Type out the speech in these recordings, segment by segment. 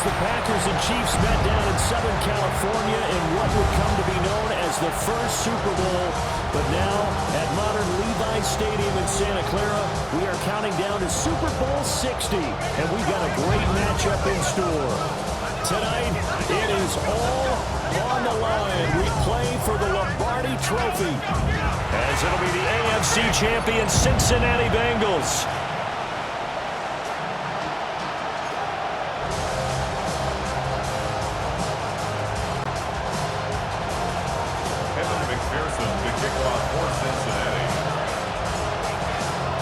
the Packers and Chiefs met down in Southern California in what would come to be known as the first Super Bowl. But now, at modern Levi's Stadium in Santa Clara, we are counting down to Super Bowl 60. And we've got a great matchup in store. Tonight, it is all on the line. We play for the Lombardi Trophy, as it'll be the AFC champion Cincinnati Bengals.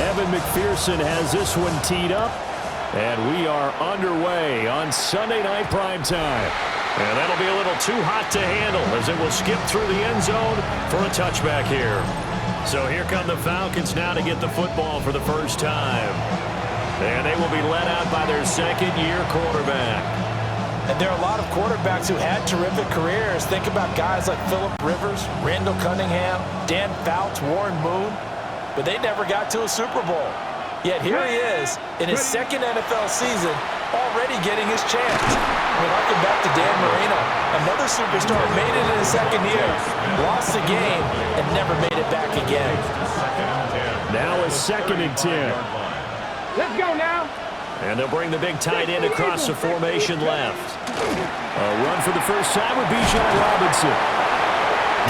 Evan McPherson has this one teed up, and we are underway on Sunday night primetime. And that'll be a little too hot to handle as it will skip through the end zone for a touchback here. So here come the Falcons now to get the football for the first time. And they will be led out by their second-year quarterback. And there are a lot of quarterbacks who had terrific careers. Think about guys like Phillip Rivers, Randall Cunningham, Dan Fouts, Warren Moon. But they never got to a Super Bowl. Yet here he is in his second NFL season, already getting his chance. We're harking back to Dan Marino. Another superstar made it in his second year, lost the game, and never made it back again. Now a 2nd and 10. Let's go now. And they'll bring the big tight end across the formation left. A run for the first time with Bijan Robinson.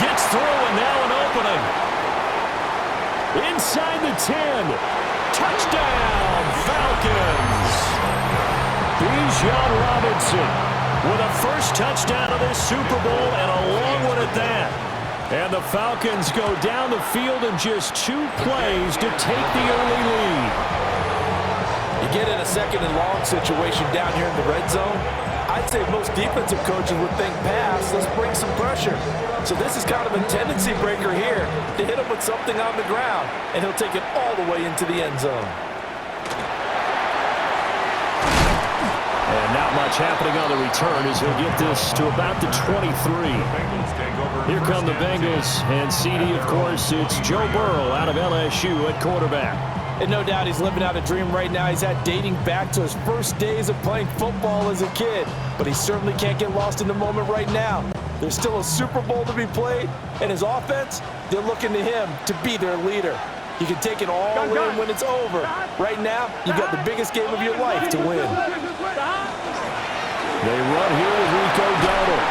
Gets through, and now an opening. Inside the 10. Touchdown, Falcons. Bijan Robinson with a first touchdown of this Super Bowl, and a long one at that. And the Falcons go down the field in just 2 plays to take the early lead. You get in a second and long situation down here in the red zone, I'd say most defensive coaches would think pass, let's bring some pressure. So this is kind of a tendency breaker here to hit him with something on the ground, and he'll take it all the way into the end zone. And not much happening on the return as he'll get this to about the 23. Here come the Bengals, and CD, of course, it's Joe Burrow out of LSU at quarterback. And no doubt he's living out a dream right now. He's had dating back to his first days of playing football as a kid. But he certainly can't get lost in the moment right now. There's still a Super Bowl to be played, and his offense, they're looking to him to be their leader. You can take it all in when it's over. Right now, you've got the biggest game of your life to win. They run here with Rico Dowdle.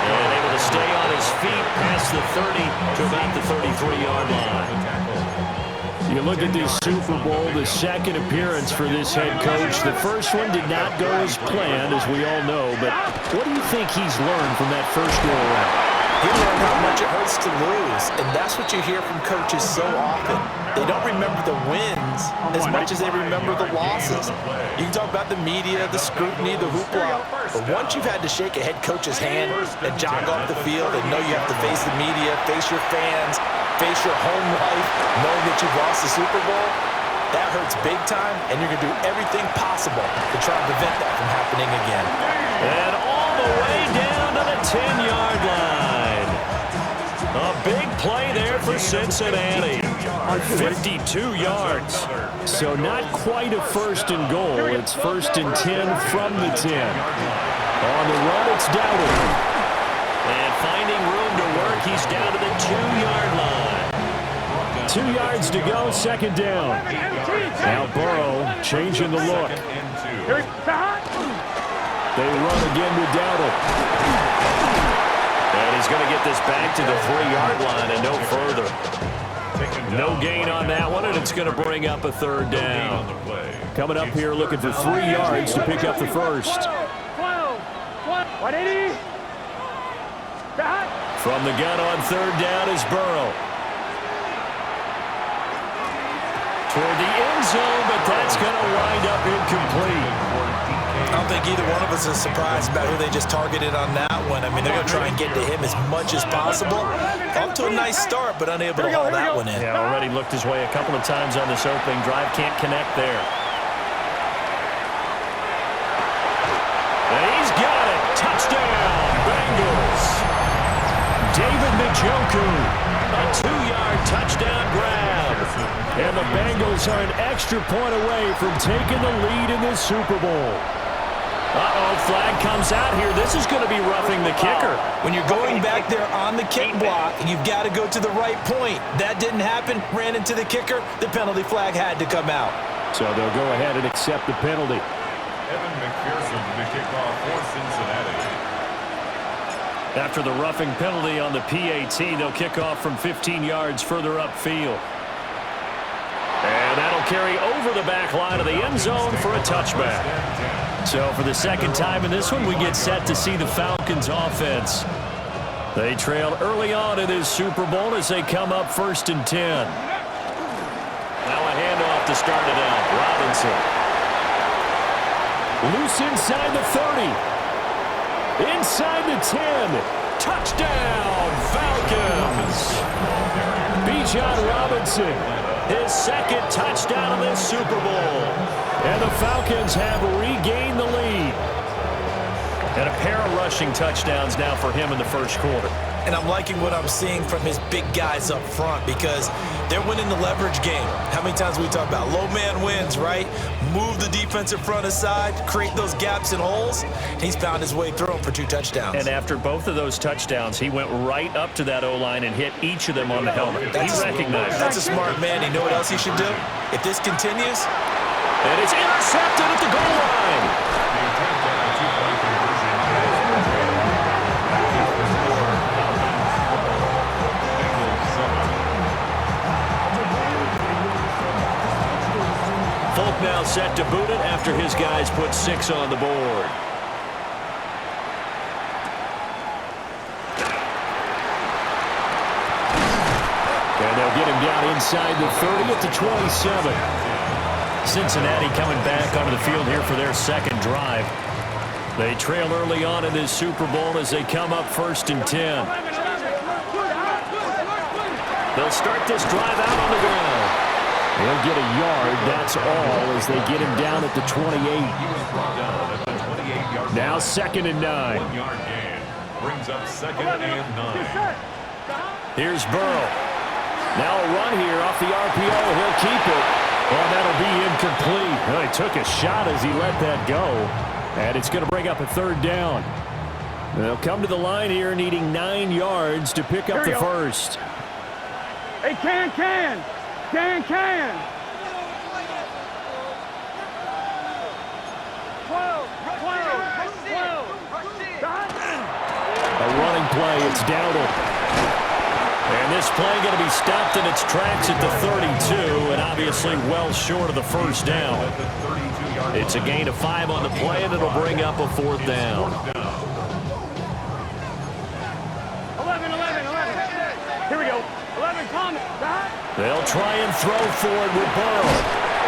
And able to stay on his feet past the 30 to about the 33-yard line. You look at this Super Bowl, the second appearance for this head coach. The first one did not go as planned, as we all know. But what do you think he's learned from that first go-around? He learned how much it hurts to lose, and that's what you hear from coaches so often. They don't remember the wins as much as they remember the losses. You can talk about the media, the scrutiny, the hoopla, but once you've had to shake a head coach's hand and jog off the field and know you have to face the media, face your fans, face your home life, knowing that you've lost the Super Bowl, that hurts big time, and you're going to do everything possible to try and prevent that from happening again. And all the way down to the 10-yard line. A big play there for Cincinnati. 52 yards. So not quite a 1st and goal. It's 1st and 10 from the 10. On the run, it's Dowdle. And finding room to work, he's down to the 2-yard line. 2 yards to go, 2nd down. Now Burrow changing the look. They run again with Dowdle. And he's going to get this back to the 3-yard line and no further. No gain on that one, and it's going to bring up a 3rd down. Coming up here looking for 3 yards to pick up the first. From the gun on 3rd down is Burrow. Toward the end zone, but that's going to wind up incomplete. I don't think either one of us is surprised about who they just targeted on that one. I mean, they're going to try and get to him as much as possible. Off to a nice start, but unable to haul that one in. Yeah, already looked his way a couple of times on this opening drive. Can't connect there. And he's got it. Touchdown, Bengals. David Njoku, a 2-yard touchdown grab. And the Bengals are an extra point away from taking the lead in this Super Bowl. Uh-oh, flag comes out here. This is going to be roughing the kicker. When you're going back there on the kick block, you've got to go to the right point. That didn't happen. Ran into the kicker. The penalty flag had to come out. So they'll go ahead and accept the penalty. Evan McPherson, the kickoff for Cincinnati. After the roughing penalty on the PAT, they'll kick off from 15 yards further upfield. And that'll carry over the back line of the end zone for a touchback. So for the second time in this one, we get set to see the Falcons offense. They trailed early on in this Super Bowl as they come up 1st and 10. Now a handoff to start it out. Robinson. Loose inside the 30. Inside the 10. Touchdown, Falcons. Bijan Robinson, his second touchdown of this Super Bowl. And the Falcons have regained the lead. And a pair of rushing touchdowns now for him in the first quarter. And I'm liking what I'm seeing from his big guys up front because they're winning the leverage game. How many times we talk about low man wins, right? Move the defensive front aside, create those gaps and holes. He's found his way through them for 2 touchdowns. And after both of those touchdowns, he went right up to that O-line and hit each of them on the helmet. He recognized. That's a smart man. You know what else he should do? If this continues. And it's intercepted at the goal line. Folk now set to boot it after his guys put 6 on the board. And they'll get him down inside the 30 at the 27. Cincinnati coming back onto the field here for their second drive. They trail early on in this Super Bowl as they come up 1st and 10. They'll start this drive out on the ground. They'll get a yard, that's all, as they get him down at the 28. Now 2nd and 9. 1 yard gain brings up 2nd and 9. Here's Burrow. Now a run here off the RPO. He'll keep it. Well, that'll be incomplete. Well, he took a shot as he let that go. And it's going to bring up a 3rd down. They'll come to the line here needing 9 yards to pick up the first. Hey, can. 12. A running play. It's Dowdle. And this play going to be stopped in its tracks at the 32, and obviously well short of the first down. It's a gain of 5 on the play, and it'll bring up a 4th down. 11. Here we go. 11, Thomas. They'll try and throw for it with Burrow.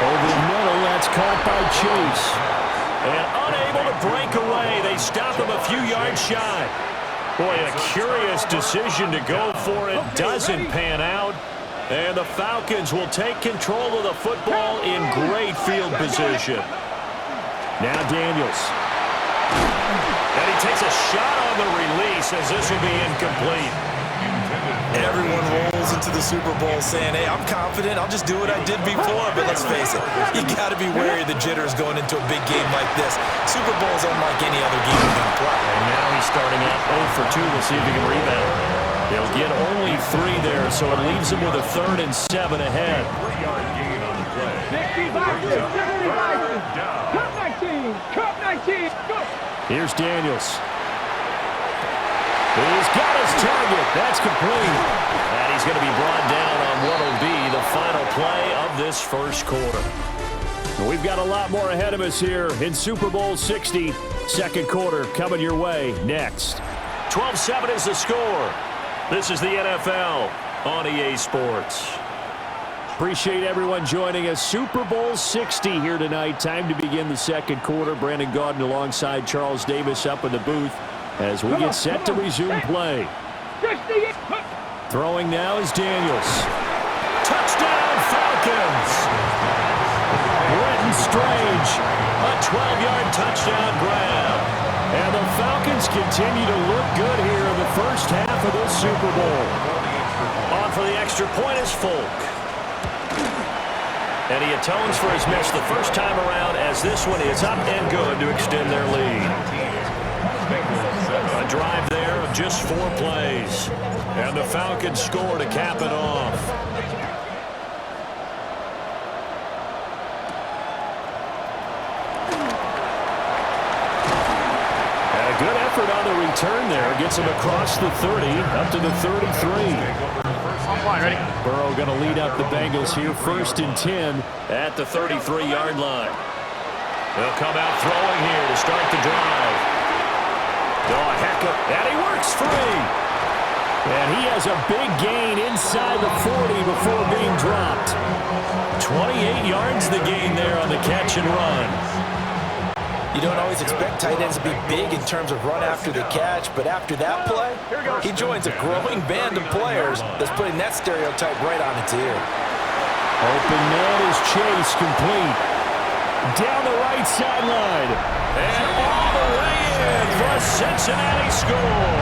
Over the middle, that's caught by Chase. And unable to break away, they stop him a few yards shy. Boy, a curious decision to go for it. Doesn't pan out. And the Falcons will take control of the football in great field position. Now Daniels. And he takes a shot on the release as this will be incomplete. Everyone rolls into the Super Bowl saying, hey, I'm confident. I'll just do what I did before. But let's face it, you got to be wary of the jitters going into a big game like this. Super Bowl is unlike any other game you're going to play. And now he's starting out 0 for 2. We'll see if he can rebound. They'll get only 3 there, so it leaves him with a 3rd and 7 ahead. 3-yard gain on the play. Cup 19. Go. Here's Daniels. He's got his target. That's complete. And he's going to be brought down on what will be the final play of this first quarter. We've got a lot more ahead of us here in Super Bowl 60. Second quarter coming your way next. 12-7 is the score. This is the NFL on EA Sports. Appreciate everyone joining us. Super Bowl 60 here tonight. Time to begin the second quarter. Brandon Gaudin alongside Charles Davis up in the booth as we get set to resume play. Throwing now is Daniels. Touchdown Falcons! Brenton Strange, a 12-yard touchdown grab. And the Falcons continue to look good here in the first half of this Super Bowl. On for the extra point is Folk. And he atones for his miss the first time around as this one is up and good to extend their lead. A drive there of just 4 plays. And the Falcons score to cap it off. And a good effort on the return there. Gets him across the 30, up to the 33. Ready? Burrow going to lead up the Bengals here, 1st and 10 at the 33-yard line. They'll come out throwing here to start the drive. Oh, heck of, and he works free. And he has a big gain inside the 40 before being dropped. 28 yards the gain there on the catch and run. You don't always expect tight ends to be big in terms of run after the catch, but after that play, he joins a growing band of players that's putting that stereotype right on its ear. Open man is Chase, complete. Down the right sideline. And all the way in for a Cincinnati score.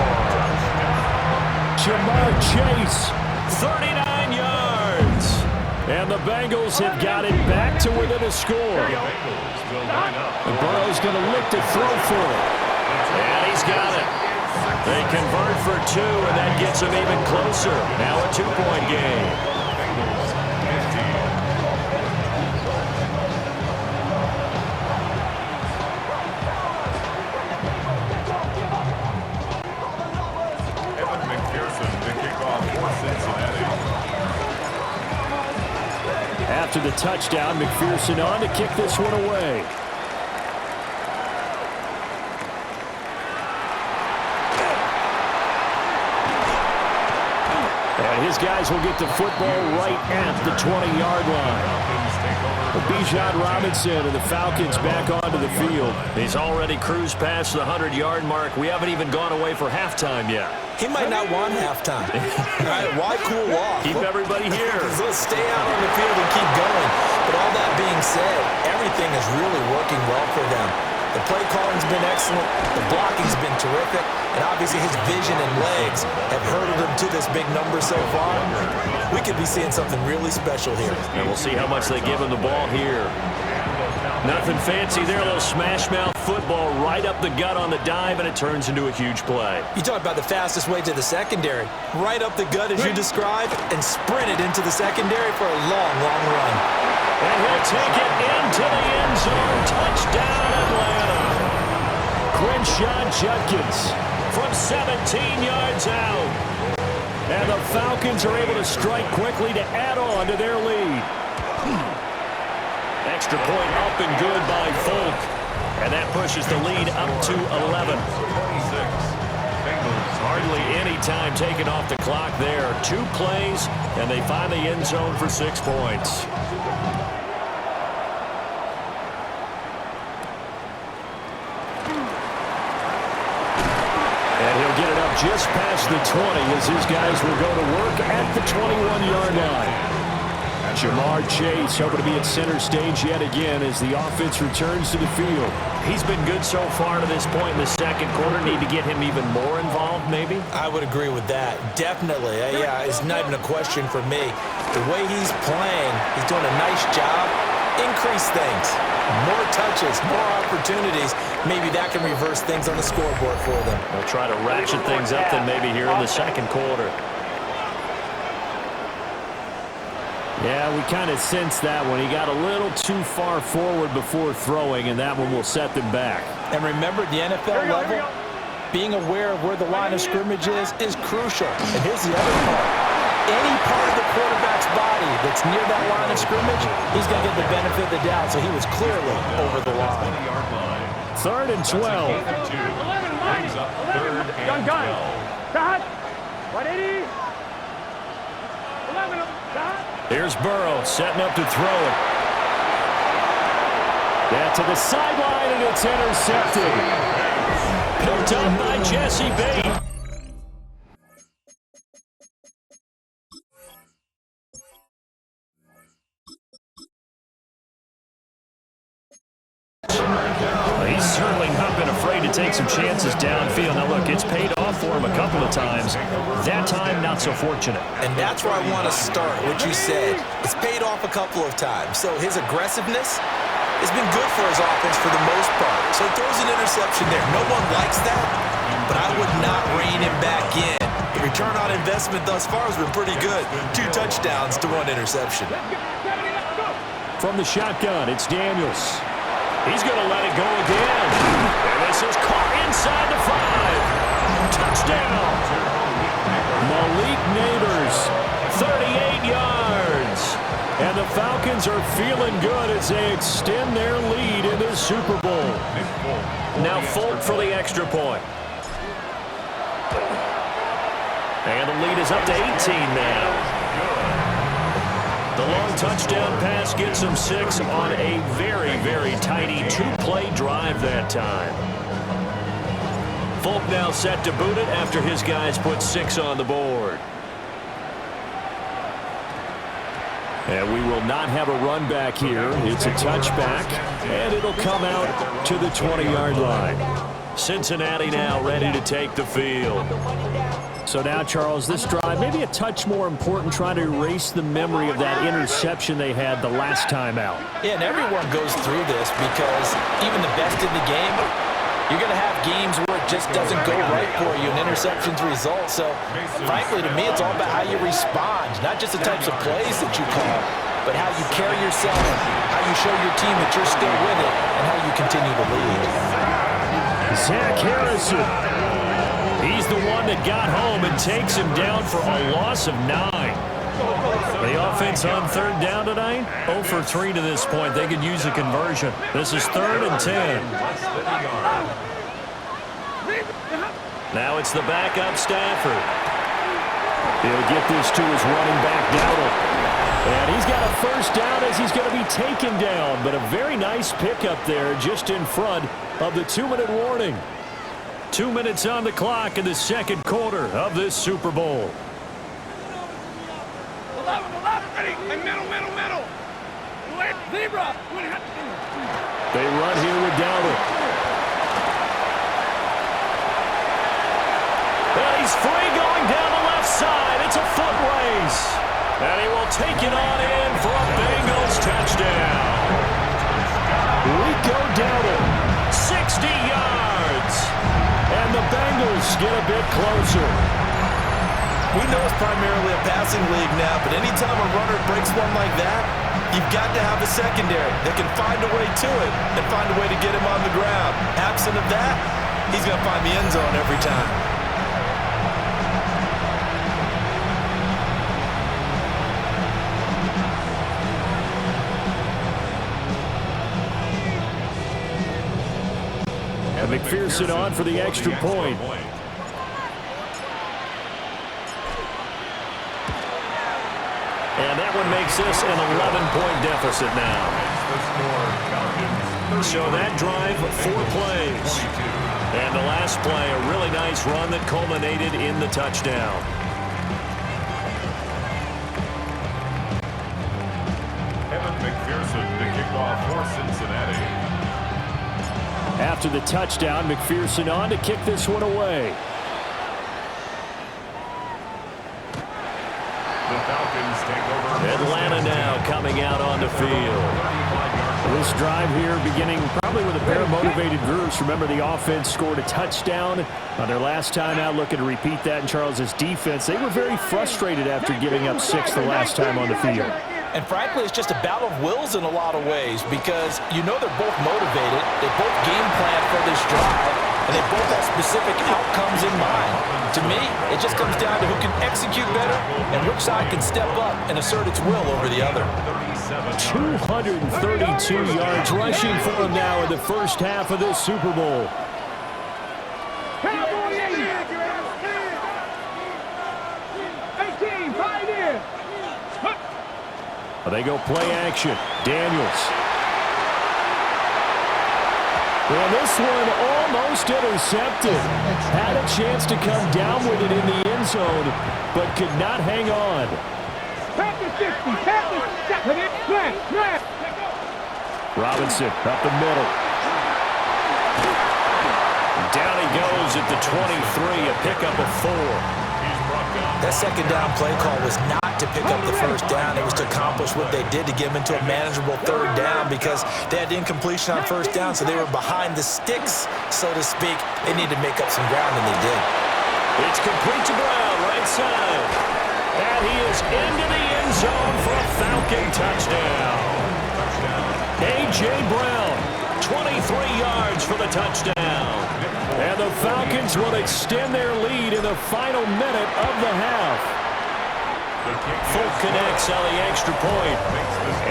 Jamar Chase, 39 yards. And the Bengals have got it back to within a score. And Burrow's going to look to throw for it. And he's got it. They convert for 2, and that gets them even closer. Now a 2-point game. After the touchdown, McPherson on to kick this one away. And his guys will get the football right at the 20-yard line. Bijan Robinson and the Falcons back onto the field. He's already cruised past the 100-yard mark. We haven't even gone away for halftime yet. He might not want halftime. All right, why cool off? Keep everybody here. Let's stay out on the field and keep going. But all that being said, everything is really working well for them. The play calling's been excellent. The blocking's been terrific. And obviously his vision and legs have herded him to this big number so far. We could be seeing something really special here. And we'll see how much they give him the ball here. Nothing fancy there. A little smash-mouth football right up the gut on the dive, and it turns into a huge play. You talk about the fastest way to the secondary. Right up the gut as you described, and sprinted into the secondary for a long, long run. And he'll take it into the end zone. Touchdown, Atlanta. Crenshaw Judkins from 17 yards out. And the Falcons are able to strike quickly to add on to their lead. Extra point up and good by Folk. And that pushes the lead up to 11. Hardly any time taken off the clock there. 2 plays, and they find the end zone for 6 points. And he'll get it up just past the 20 as his guys will go to work at the 21-yard line. Jamar Chase hoping to be at center stage yet again as the offense returns to the field. He's been good so far to this point in the second quarter. Need to get him even more involved, maybe? I would agree with that. Definitely. Yeah, it's not even a question for me. The way he's playing, he's doing a nice job. Increase things. More touches, more opportunities. Maybe that can reverse things on the scoreboard for them. They'll try to ratchet things up then maybe here in the second quarter. Yeah, we kind of sensed that one. He got a little too far forward before throwing, and that one will set them back. And remember, the NFL level, being aware of where the line of scrimmage is crucial. And here's the other part. Any part of the quarterback's body that's near that line of scrimmage, he's going to get the benefit of the doubt. So he was clearly over the line. 3rd and 12. 11. Gun. Dot. 180. 11. Dot. Here's Burrow setting up to throw it. That to the sideline, and it's intercepted. Picked up by Jesse Bates. He's certainly not been afraid to take some chances downfield. Now, look, it's paid off for him a couple of times. That time, not so fortunate. And that's where I want to start, what you said. It's paid off a couple of times. So his aggressiveness has been good for his offense for the most part. So he throws an interception there. No one likes that, but I would not rein him back in. The return on investment thus far has been pretty good. 2 touchdowns to 1 interception. From the shotgun, it's Daniels. He's going to let it go again. And this is caught inside the 5. Touchdown. Malik Neighbors, 38 yards. And the Falcons are feeling good as they extend their lead in the Super Bowl. Now Folk for the extra point. And the lead is up to 18 now. The long touchdown pass gets him 6 on a very, very tidy 2-play drive that time. Folk now set to boot it after his guys put 6 on the board. And we will not have a run back here. It's a touchback, and it'll come out to the 20-yard line. Cincinnati now ready to take the field. So now, Charles, this drive, maybe a touch more important, trying to erase the memory of that interception they had the last time out. Yeah, and everyone goes through this because even the best in the game, you're going to have games where it just doesn't go right for you, and interceptions result. So, frankly, to me, it's all about how you respond, not just the types of plays that you call, but how you carry yourself, how you show your team that you're still with it, and how you continue to lead. Zach Harrison. He's the one that got home and takes him down for a loss of 9. The offense on 3rd down tonight, 0 for 3 to this point. They could use a conversion. This is 3rd and 10. Now it's the backup Stafford. He'll get this to his running back, Dowdle. And he's got a 1st down as he's going to be taken down. But a very nice pickup there just in front of the 2-minute warning. 2 minutes on the clock in the 2nd quarter of this Super Bowl. They run here with Dowdle. And he's free going down the left side. It's a foot race. And he will take it on in for a Bengals touchdown. Rico Dowdle, 60 yards. And the Bengals get a bit closer. We know it's primarily a passing league now, but anytime a runner breaks one like that, you've got to have a secondary that can find a way to it and find a way to get him on the ground. Absent of that, he's going to find the end zone every time. McPherson on for the extra point. And that one makes this an 11-point deficit now. So that drive, 4 plays. And the last play, a really nice run that culminated in the touchdown. McPherson, the kickoff for Cincinnati. After the touchdown, McPherson on to kick this one away. The Falcons take over. Atlanta now coming out on the field. This drive here beginning probably with a pair of motivated groups. Remember, the offense scored a touchdown on their last time out. Looking to repeat that in Charles's defense. They were very frustrated after giving up 6 the last time on the field. And frankly, it's just a battle of wills in a lot of ways because you know they're both motivated, they both game plan for this drive, and they both have specific outcomes in mind. To me, it just comes down to who can execute better and which side can step up and assert its will over the other. 232 yards rushing for him now in the first half of this Super Bowl. They go play action. Daniels. And this one almost intercepted. Had a chance to come down with it in the end zone, but could not hang on. Robinson up the middle. Down he goes at the 23, a pickup of 4. That second down play call was not to pick up the first down. It was to accomplish what they did to get them into a manageable third down because they had incompletion on first down, so they were behind the sticks, so to speak. They needed to make up some ground, and they did. It's complete to Brown, right side. And he is into the end zone for a Falcon touchdown. A.J. Brown, 23 yards for the touchdown. And the Falcons will extend their lead in the final minute of the half. Folk connects on the extra point.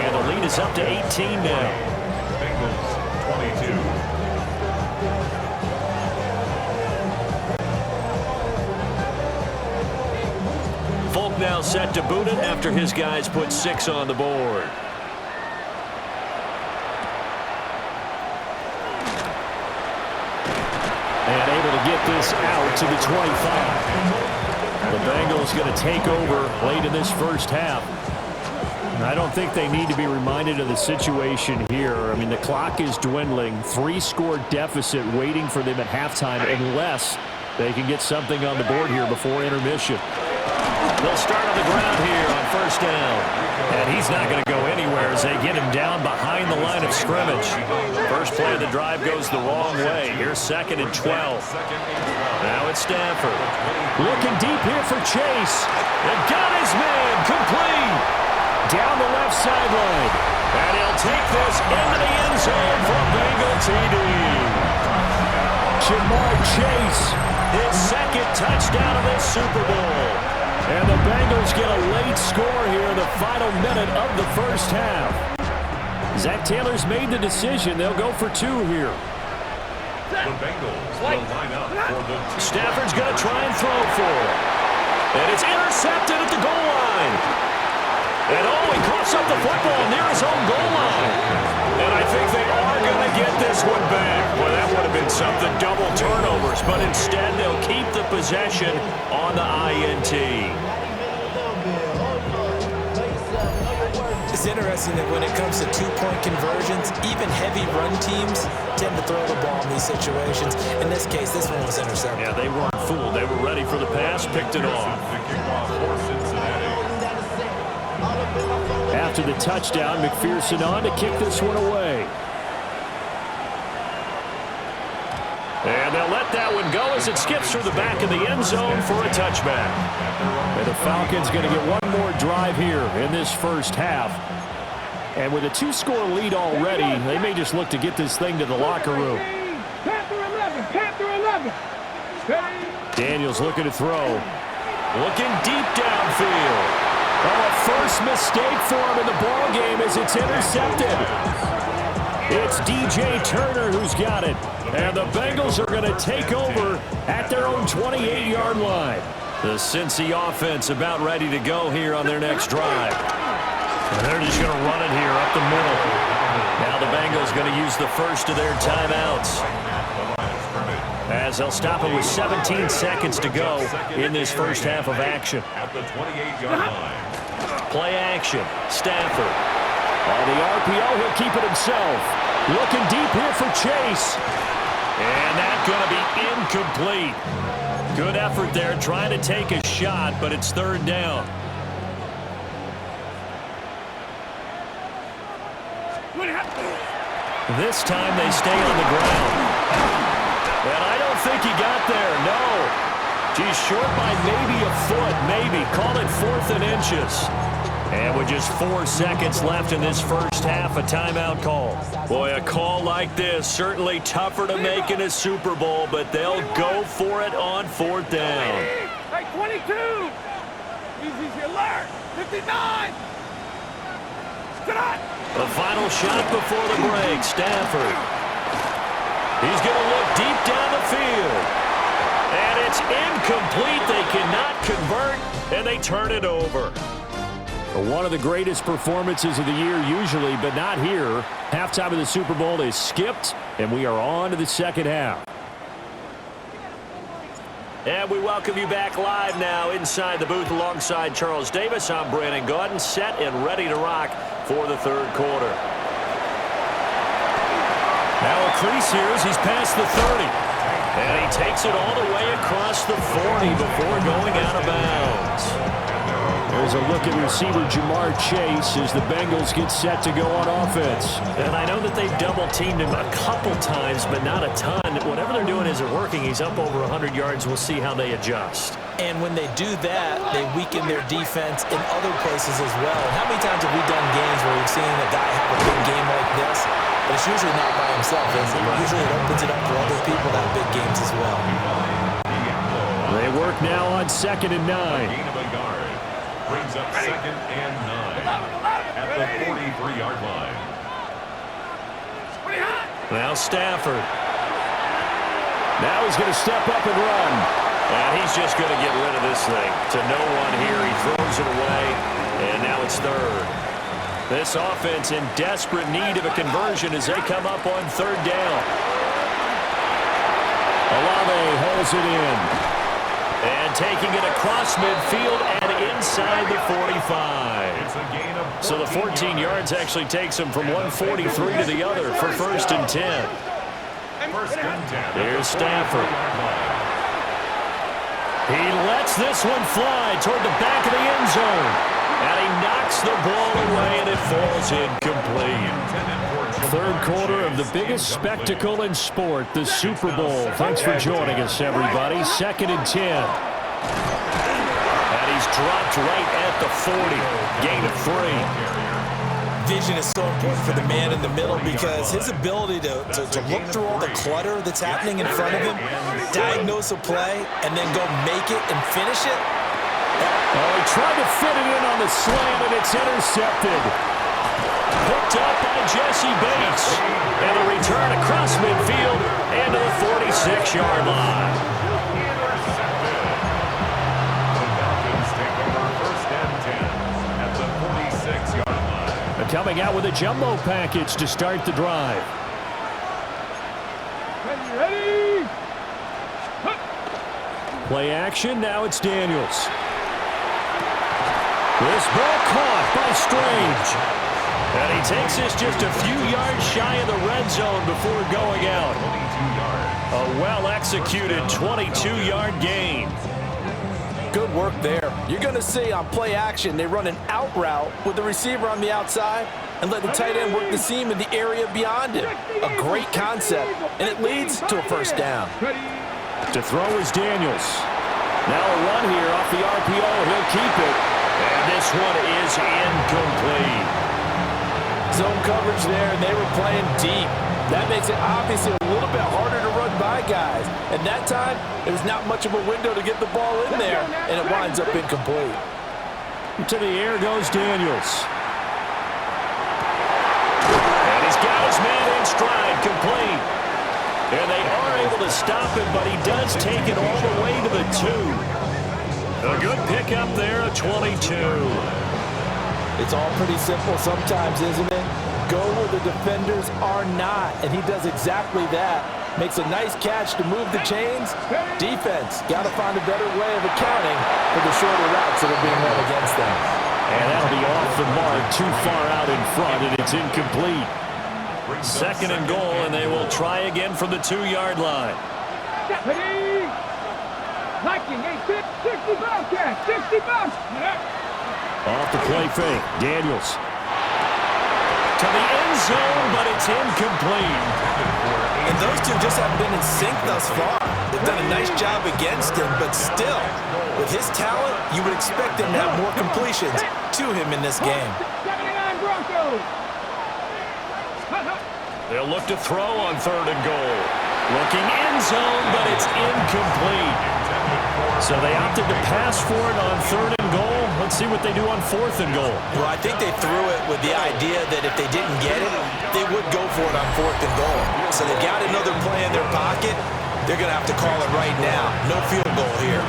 And the lead is up to 18 now. Bengals 22. Folk now set to boot it after his guys put 6 on the board. And able to get this out to the 25. The Bengals going to take over late in this first half. I don't think they need to be reminded of the situation here. I mean, the clock is dwindling. 3-score deficit waiting for them at halftime unless they can get something on the board here before intermission. They'll start on the ground here on first down. And he's not going to go anywhere as they get him down behind the line of scrimmage. First play of the drive goes the wrong way. Here's 2nd and 12. Now it's Stafford. Looking deep here for Chase. And got his man complete. Down the left sideline. And he'll take this into the end zone for a Bengal TD. Jamar Chase, his 2nd touchdown of this Super Bowl. And the Bengals get a late score here in the final minute of the first half. Zach Taylor's made the decision. They'll go for 2 here. The Bengals will line up for the Stafford's going to try and throw for it. And it's intercepted at the goal line. And he coughs up the football near his own goal line. And I think they are going to get this one back. Boy, that would have been something, double turnovers. But instead, they'll keep the possession on the INT. It's interesting that when it comes to 2-point conversions, even heavy run teams tend to throw the ball in these situations. In this case, this one was intercepted. Yeah, they weren't fooled. They were ready for the pass, picked it off. After the touchdown, McPherson on to kick this one away. And they'll let that one go as it skips through the back of the end zone for a touchback. And the Falcons going to get one more drive here in this first half. And with a 2-score lead already, they may just look to get this thing to the locker room. Daniels looking to throw. Looking deep downfield. Oh, a first mistake for him in the ball game as it's intercepted. It's DJ Turner who's got it. And the Bengals are going to take over at their own 28-yard line. The Cincy offense about ready to go here on their next drive. And they're just going to run it here up the middle. Now the Bengals going to use the first of their timeouts, as they'll stop it with 17 seconds to go in this first half of action. at the 28-yard line. Play action. Stafford. On the RPO, he'll keep it himself. Looking deep here for Chase. And that's going to be incomplete. Good effort there trying to take a shot, but it's 3rd down. This time they stay on the ground. And I don't think he got there, no. He's short by maybe a foot, maybe. Call it 4th and inches. And with just 4 seconds left in this first half, a timeout call. Boy, a call like this, certainly tougher to make in a Super Bowl, but they'll go for it on 4th down. Hey, 22. Easy alert. 59. The final shot before the break, Stafford. He's going to look deep down the field. And it's incomplete. They cannot convert, and they turn it over. One of the greatest performances of the year usually, but not here. Halftime of the Super Bowl is skipped, and we are on to the second half. And we welcome you back live now inside the booth alongside Charles Davis. I'm Brandon Gaudin, set and ready to rock for the 3rd quarter. Now a crease here as he's past the 30. And he takes it all the way across the 40 before going out of bounds. There's a look at receiver Jamar Chase as the Bengals get set to go on offense. And I know that they've double-teamed him a couple times, but not a ton. Whatever they're doing isn't working. He's up over 100 yards. We'll see how they adjust. And when they do that, they weaken their defense in other places as well. And how many times have we done games where we've seen a guy have a big game like this? But it's usually not by himself, is it? Usually it opens it up for other people to have big games as well. They work now on 2nd and 9. Gain of a yard. Brings up 2nd and 9 at the 43-yard line. Now Stafford. Now he's going to step up and run. And he's just going to get rid of this thing. To no one here. He throws it away. And now it's 3rd. This offense in desperate need of a conversion as they come up on 3rd down. Olave holds it in. And taking it across midfield and inside the 45. So the 14 yards actually takes him from 143 to the other for 1st and 10. Here's Stafford. He lets this one fly toward the back of the end zone. And he knocks the ball away, and it falls incomplete. 3rd quarter of the biggest spectacle in sport, the Super Bowl. Thanks for joining us, everybody. 2nd and 10. And he's dropped right at the 40. Gain of 3. Vision is so important for the man in the middle because his ability to look through all the clutter that's happening in front of him, diagnose a play, and then go make it and finish it. Oh, he tried to fit it in on the slant, and it's intercepted. Picked up by Jesse Bates. And a return across midfield and to the 46-yard line. The Falcons take over 1st and 10 at the 46-yard line. And coming out with a jumbo package to start the drive. Ready? Play action, now it's Daniels. This ball caught by Strange. And he takes this just a few yards shy of the red zone before going out. A well-executed 22-yard gain. Good work there. You're going to see on play action, they run an out route with the receiver on the outside and let the tight end work the seam in the area beyond him. A great concept, and it leads to a 1st down. To throw is Daniels. Now a run here off the RPO. He'll keep it. And this one is incomplete. Zone coverage there, and they were playing deep. That makes it obviously a little bit harder to run by guys. And that time, there's not much of a window to get the ball in there, and it winds up incomplete. To the air goes Daniels. And he's got his man in stride, complete. And they are able to stop him, but he does take it all the way to the 2. A good pickup there, a 22. It's all pretty simple sometimes, isn't it? Go where the defenders are not, and he does exactly that. Makes a nice catch to move the chains. Defense, got to find a better way of accounting for the shorter routes that are being run against them. And that'll be off the mark, too far out in front, and it's incomplete. 2nd and goal, and they will try again from the 2-yard line. Ready? Liking, 60 Bobcats, 60 Bobcats. Off the play fake, Daniels. To the end zone, but it's incomplete. And those two just haven't been in sync thus far. They've done a nice job against him, but still, with his talent, you would expect him to have more completions to him in this game. 79 Broncos. They'll look to throw on 3rd and goal. Looking end zone, but it's incomplete. So they opted to pass for it on 3rd and goal. Let's see what they do on 4th and goal. Well, I think they threw it with the idea that if they didn't get it, they would go for it on 4th and goal. So they've got another play in their pocket. They're going to have to call it right now. No field goal here.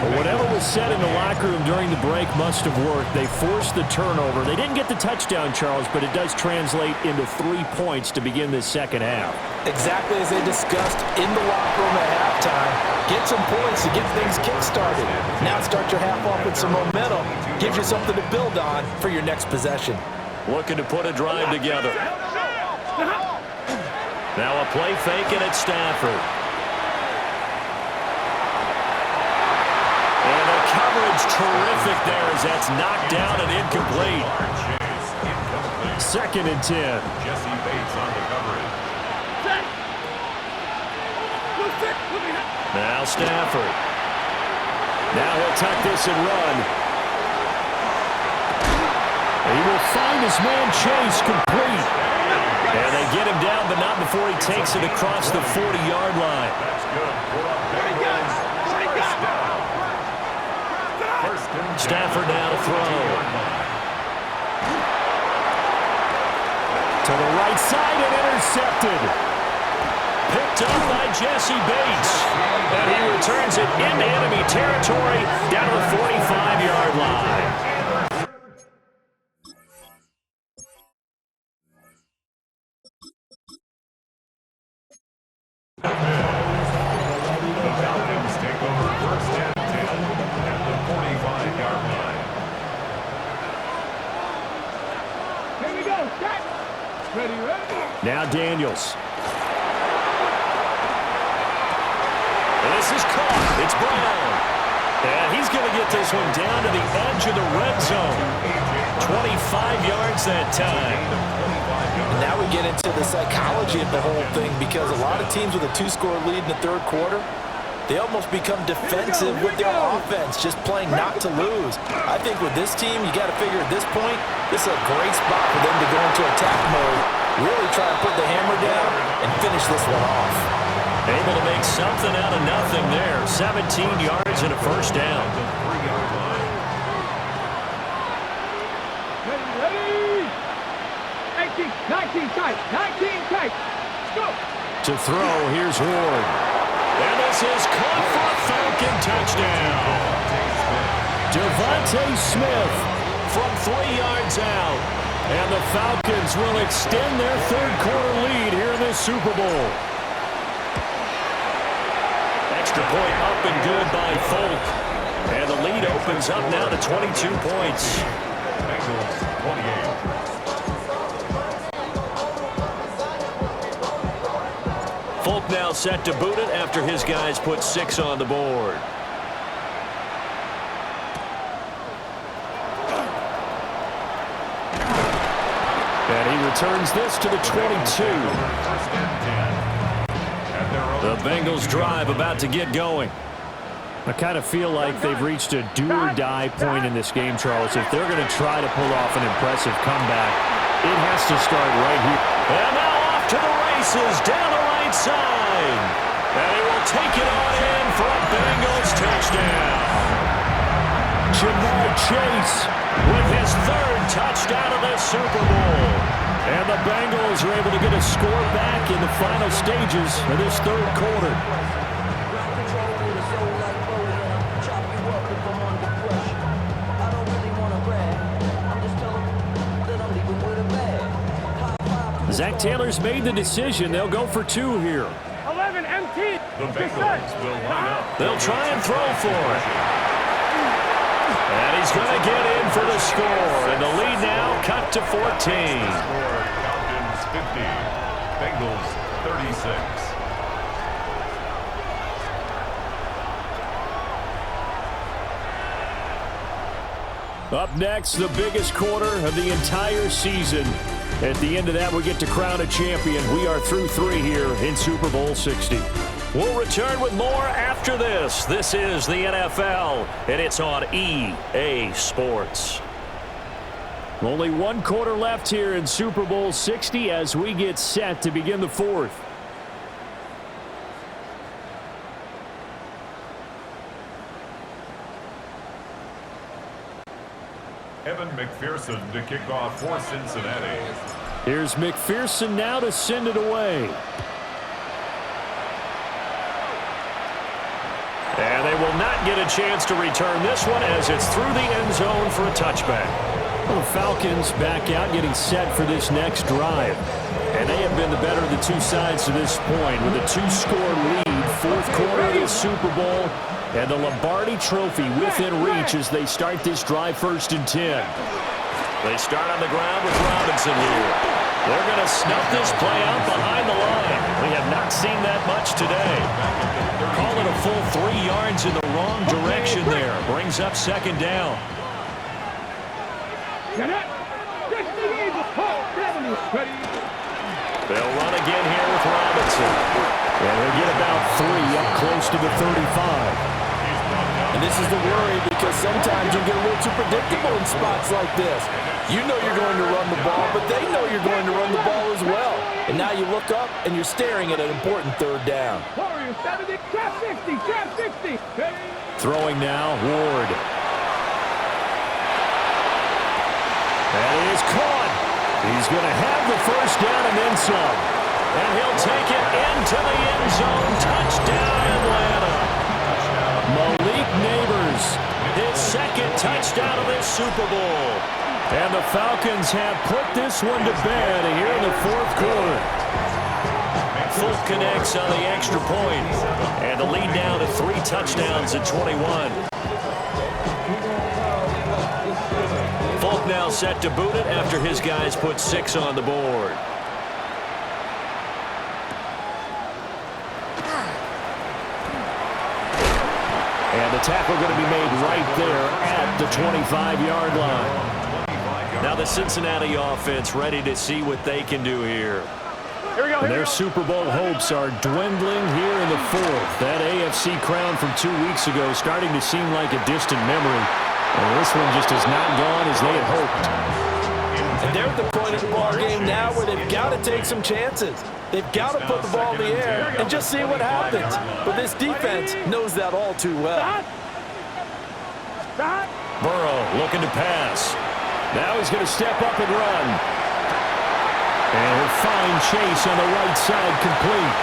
Well, whatever was said in the locker room during the break must have worked. They forced the turnover. They didn't get the touchdown, Charles, but it does translate into 3 points to begin this 2nd half. Exactly as they discussed in the locker room at halftime. Get some points to get things kick-started. Now start your half off with some momentum. Gives you something to build on for your next possession. Looking to put a drive together. Now a play fake, and it's Stafford. terrific there as that's knocked down and incomplete. Second and 10. Jesse Bates on the coverage. Now Stafford. Now he'll tuck this and run. He will find his man Chase complete. And they get him down, but not before he takes it across the 40-yard line. That's good. Stafford now to throw. To the right side and intercepted. Picked up by Jesse Bates. And he returns it into enemy territory down to the 45-yard line. The Falcons take over first and 10 at the 45-yard line. Here we go. Set. Ready, ready. Now Daniels. This is caught. It's Brown. And he's going to get this one down to the edge of the red zone. 25 yards that time. Now we get into the psychology of the whole thing, because a lot of teams with a 2-score lead in the third quarter, they almost become defensive with their offense, just playing not to lose. I think with this team, you got to figure at this point, this is a great spot for them to go into attack mode, really try to put the hammer down and finish this one off. Able to make something out of nothing there. 17 yards and a first down. Ready. 19 tight. 19 tight. Go. To throw, here's Ward. And this is caught for a Falcon touchdown. Devontae Smith from 3 yards out. And the Falcons will extend their third quarter lead here in this Super Bowl. Extra point up and good by Folk. And the lead opens up now to 22 points. Bengals 28. Folk now set to boot it after his guys put 6 on the board. And he returns this to the 22. The Bengals drive about to get going. I kind of feel like they've reached a do-or-die point in this game, Charles. If they're going to try to pull off an impressive comeback, it has to start right here. And now off to the races down the right side. And he will take it on in for a Bengals touchdown. Jamar Chase With his third touchdown of the Super Bowl. And the Bengals are able to get a score back in the final stages of this third quarter. Zach Taylor's made the decision. They'll go for 2 here. 11 MT. The Bengals will line up. They'll try and throw for it. And he's going to get in for the score. And the lead now cut to 14. Falcons 50. Bengals 36. Up next, the biggest quarter of the entire season. At the end of that, we get to crown a champion. We are through 3 here in Super Bowl 60. We'll return with more after this. This is the NFL, and it's on EA Sports. Only 1 quarter left here in Super Bowl 60 as we get set to begin the 4th. Evan McPherson to kick off for Cincinnati. Here's McPherson now to send it away. And they will not get a chance to return this one as it's through the end zone for a touchback. Well, the Falcons back out getting set for this next drive. And they have been the better of the 2 sides to this point with a 2-score lead, 4th quarter of the Super Bowl. And the Lombardi Trophy within reach as they start this drive 1st and 10. They start on the ground with Robinson here. They're going to snuff this play out behind the line. We have not seen that much today. Call it a full 3 yards in the wrong direction there. Brings up second down. They'll run again here with Robinson. And they'll get about 3 up close to the 35. And this is the worry because sometimes you get a little too predictable in spots like this. You know you're going to run the ball, but they know you're going to run the ball as well. And now you look up and you're staring at an important third down. Throwing now, Ward. That is caught. He's going to have the first down and then some. And he'll take it into the end zone. Touchdown, Atlanta. Malik Neighbors, his second touchdown of this Super Bowl. And the Falcons have put this one to bed here in the fourth quarter. Fulk connects on the extra point. And the lead down to 3 touchdowns at 21. Fulk now set to boot it after his guys put 6 on the board. And the tackle going to be made right there at the 25-yard line. Now the Cincinnati offense ready to see what they can do here. And their Super Bowl hopes are dwindling here in the fourth. That AFC crown from 2 weeks ago starting to seem like a distant memory. And this one just has not gone as they had hoped. And they're at the point of the ball game now where they've got to take some chances. They've got to put the ball in the air and just see what happens. But this defense knows that all too well. Burrow looking to pass. Now he's going to step up and run. And he'll find Chase on the right side complete.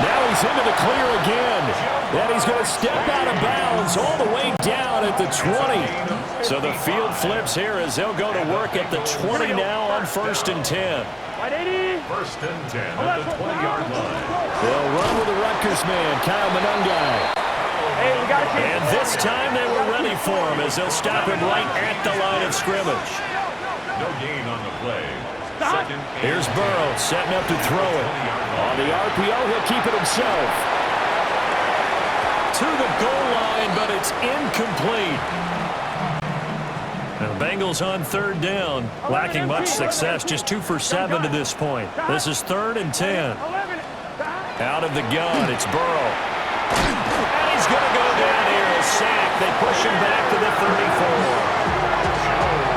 Now he's into the clear again. Then he's going to step out of bounds all the way down at the 20. So the field flips here as they'll go to work at the 20 now on 1st and 10. 1st and 10 at the 20-yard line. They'll run with the Rutgers man, Kyle Monungai. And this time they were ready for him as they'll stop him right at the line of scrimmage. No gain on the play. Here's Burrow setting up to throw it. On the RPO, he'll keep it himself. To the goal line, but it's incomplete. And the Bengals on 3rd down, lacking much success, just 2 for 7 to this point. This is 3rd and 10. Out of the gun, it's Burrow. And he's going to go down here, a sack. They push him back to the 34.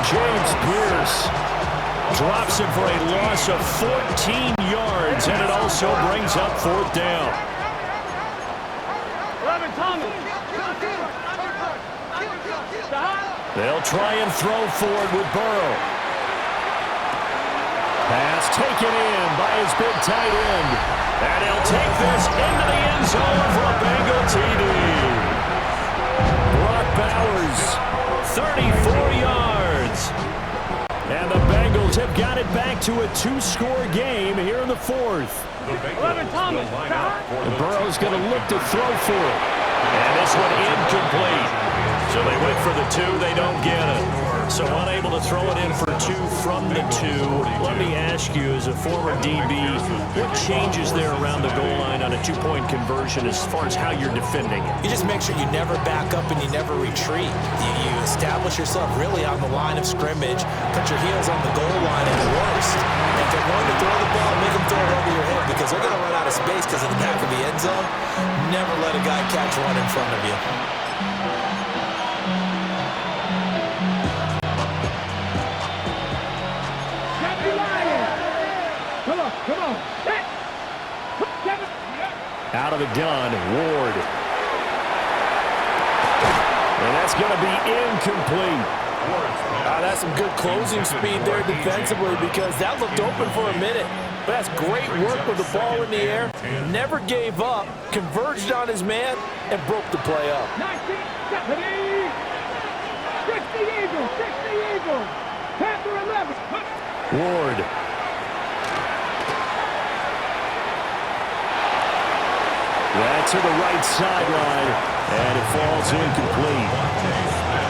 James Pierce drops him for a loss of 14 yards, and it also brings up 4th down. They'll try and throw forward with Burrow. Pass taken in by his big tight end. And he'll take this into the end zone for a Bengal TD. Brock Bowers, 34 yards. And the Bengals have got it back to a 2-score game here in the fourth. The Burrow's going to look to throw for it. And this one incomplete. So they went for the 2, they don't get it. So unable to throw it in for 2 from the 2. Let me ask you, as a former DB, what changes there around the goal line on a 2-point conversion as far as how you're defending it? You just make sure you never back up and you never retreat. You establish yourself really on the line of scrimmage, put your heels on the goal line at the worst. And if they're going to throw the ball, make them throw it over your head because they're going to run out of space because of the back of the end zone. Never let a guy catch one in front of you. Come on. Out of the gun, Ward. And that's going to be incomplete. That's some good closing speed there defensively because that looked open for a minute. But that's great work with the ball in the air. Never gave up, converged on his man, and broke the play up. 60 Eagles. Panther 11. Ward. That's to the right sideline, and it falls incomplete.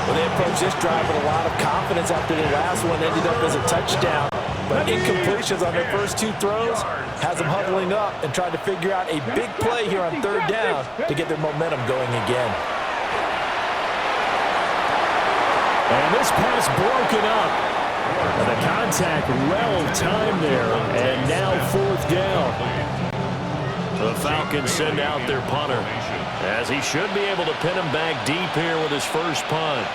Well, they approached this drive with a lot of confidence after the last one ended up as a touchdown. but incompletions on their first 2 throws has them huddling up and trying to figure out a big play here on 3rd down to get their momentum going again. And this pass broken up. The contact well timed there, and now 4th down. The Falcons send out their punter, as he should be able to pin him back deep here with his first punt.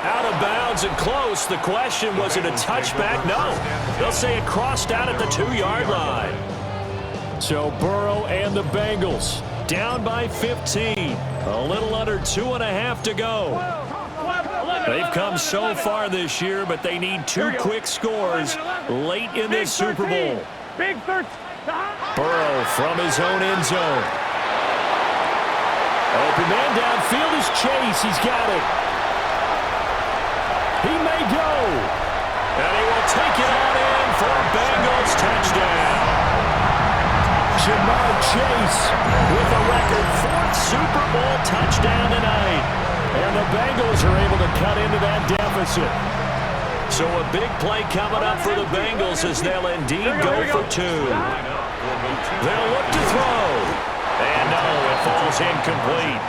Out of bounds and close. The question, was it a touchback? No. They'll say it crossed out at the 2-yard line. So Burrow and the Bengals down by 15. A little under 2.5 to go. They've come so far this year, but they need 2 quick scores late in this Super Bowl. Burrow from his own end zone. Open man downfield is Chase. He's got it. He may go. And he will take it on in for a Bengals touchdown. Jamar Chase with a record 4th Super Bowl touchdown tonight. And the Bengals are able to cut into that deficit. So a big play coming up for the Bengals as they'll indeed go for 2. They'll look to throw. And no, it falls incomplete.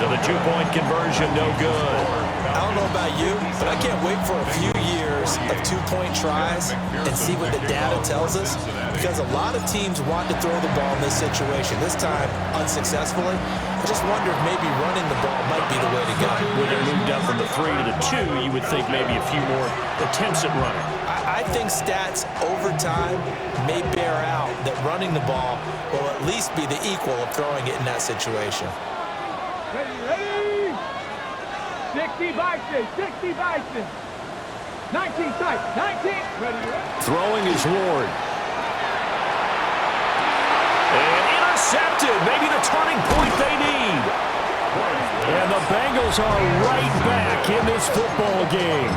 So the 2-point conversion no good. I don't know about you, but I can't wait for a few years of 2-point tries and see what the data tells us, because a lot of teams want to throw the ball in this situation. This time, unsuccessfully. I just wonder if maybe running the ball might be the way to go. When they moved up from the 3 to the 2, you would think maybe a few more attempts at running. I think stats over time may bear out that running the ball will at least be the equal of throwing it in that situation. Ready? 60 Bison, 60 Bison. 19 tight, 19. Ready. Throwing is Ward. And intercepted. Maybe the turning point they need. And the Bengals are right back in this football game.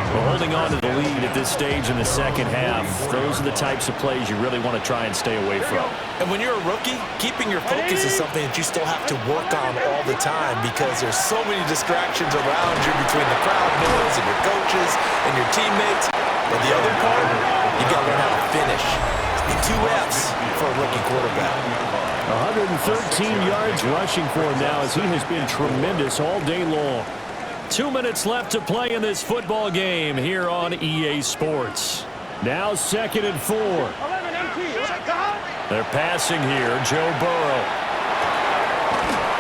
Well, holding on to the lead at this stage in the second half, those are the types of plays you really want to try and stay away from. And when you're a rookie, keeping your focus is something that you still have to work on all the time, because there's so many distractions around you between the crowd noise and your coaches and your teammates. But the other part, you got to learn how to finish. The 2 F's for a rookie quarterback. 113 yards rushing for him now, as he has been tremendous all day long. 2 minutes left to play in this football game here on EA Sports. Now 2nd and 4. They're passing here. Joe Burrow.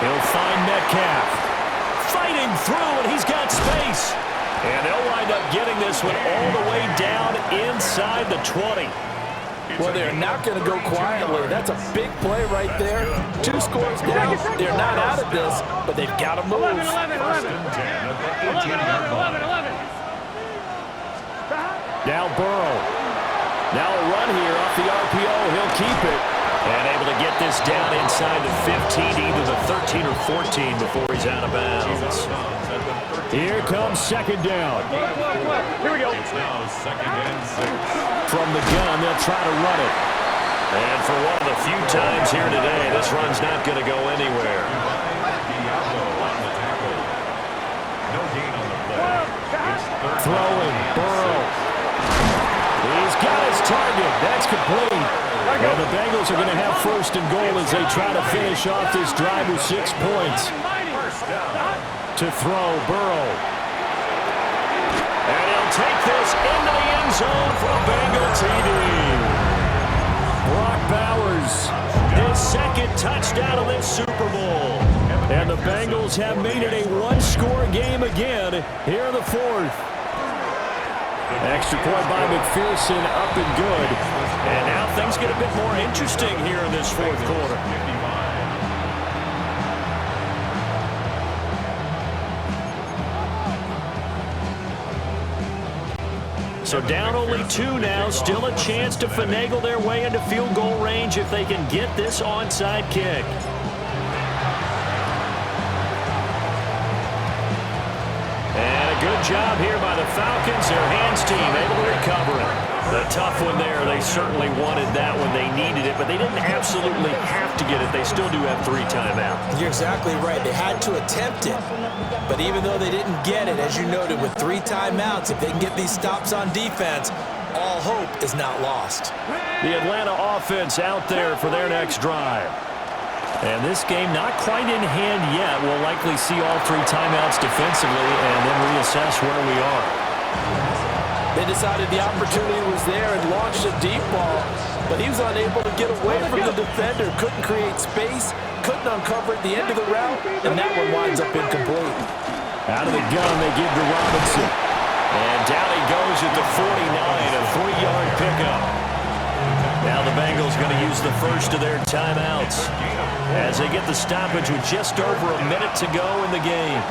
He'll find Metcalf. Fighting through, and he's got space. And they'll wind up getting this one all the way down inside the 20. Well, they're not going to go quietly. That's a big play right there. 2 scores down. They're not out of this, but they've got to move. 11. Now Burrow. Now a run here off the RPO. He'll keep it. And able to get this down inside the 15, either the 13 or 14 before he's out of bounds. Here comes 2nd down. Here we go. It's now 2nd and 6. From the gun, they'll try to run it. And for one of the few times here today, this run's not going to go anywhere. No gain on the play. It's 3rd Throwing, Burrow. He's got his target. That's complete. And the Bengals are going to have 1st and goal as they try to finish off this drive with 6 points. To throw, Burrow. And he'll take this into the end zone for a Bengal TD. Brock Bowers, his 2nd touchdown of this Super Bowl. And the Bengals have made it a 1-score game again here in the 4th. Extra point by McPherson, up and good. And now things get a bit more interesting here in this 4th quarter. So down only 2 now, still a chance to finagle their way into field goal range if they can get this onside kick. And a good job here by the Falcons. Their hands team able to recover it. The tough one there. They certainly wanted that when they needed it, but they didn't absolutely have to get it. They still do have 3 timeouts. You're exactly right. They had to attempt it. But even though they didn't get it, as you noted, with 3 timeouts, if they can get these stops on defense, all hope is not lost. The Atlanta offense out there for their next drive. And this game not quite in hand yet. We'll likely see all 3 timeouts defensively and then reassess where we are. They decided the opportunity was there and launched a deep ball, but he was unable to get away from the defender, couldn't create space, couldn't uncover at the end of the route, and that one winds up incomplete. Out of the gun, they give to Robinson. And down he goes at the 49, a 3-yard pickup. Now the Bengals going to use the first of their timeouts as they get the stoppage with just over a minute to go in the game.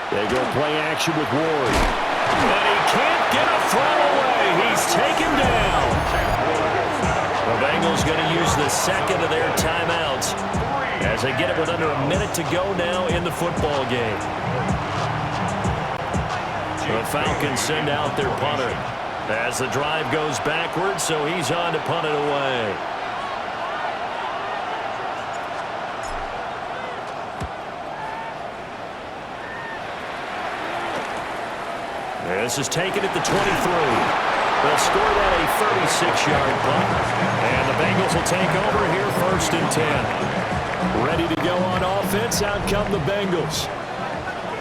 They go play action with Ward. And he can't get a throw away. He's taken down. The Bengals going to use the second of their timeouts as they get it with under a minute to go now in the football game. The Falcons send out their punter as the drive goes backwards, so he's on to punt it away. This is taken at the 23. They'll score that a 36-yard punt. And the Bengals will take over here 1st and 10. Ready to go on offense. Out come the Bengals.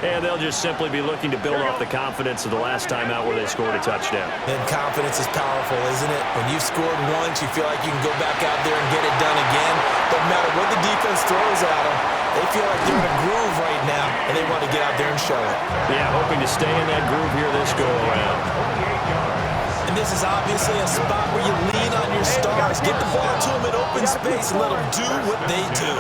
And they'll just simply be looking to build off the confidence of the last time out where they scored a touchdown. And confidence is powerful, isn't it? When you've scored once, you feel like you can go back out there and get it done again. Doesn't matter what the defense throws at them. They feel like they're in a groove right now, and they want to get out there and show it. Yeah, hoping to stay in that groove here this go-around. And this is obviously a spot where you lean on your stars. Get the ball to them in open space and let them do what they do. 11.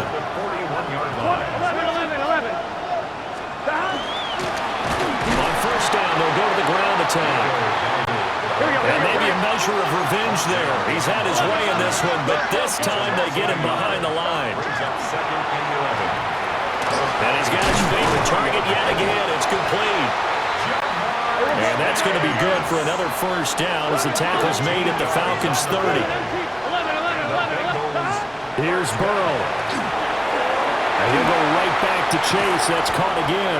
On 1st down, they'll go to the ground attack. And maybe a measure of revenge there. He's had his way in this one, but this time they get him behind the line. And he's got his favorite target yet again. It's complete. And that's going to be good for another 1st down as the tackle's made at the Falcons' 30. Here's Burrow. And he'll go right back to Chase. That's caught again.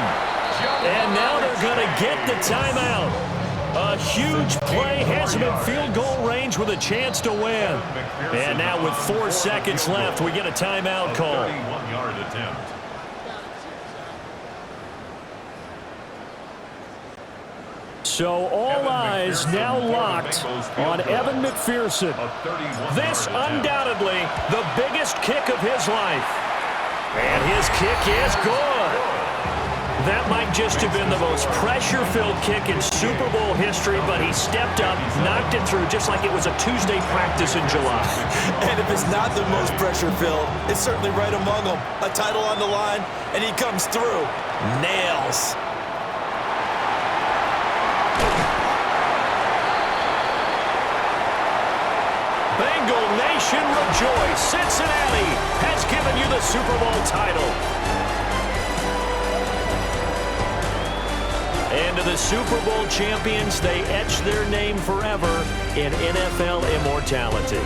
And now they're going to get the timeout. A huge play has him in field goal range with a chance to win. And now with 4 seconds left, we get a timeout call. 31-yard attempt. So all eyes now locked on Evan McPherson. This undoubtedly the biggest kick of his life. And his kick is good. That might just have been the most pressure-filled kick in Super Bowl history, but he stepped up, knocked it through just like it was a Tuesday practice in July. And if it's not the most pressure-filled, it's certainly right among them. A title on the line, and he comes through. Nails. Bengal Nation rejoice. Cincinnati has given you the Super Bowl title. And to the Super Bowl champions, they etch their name forever in NFL immortality.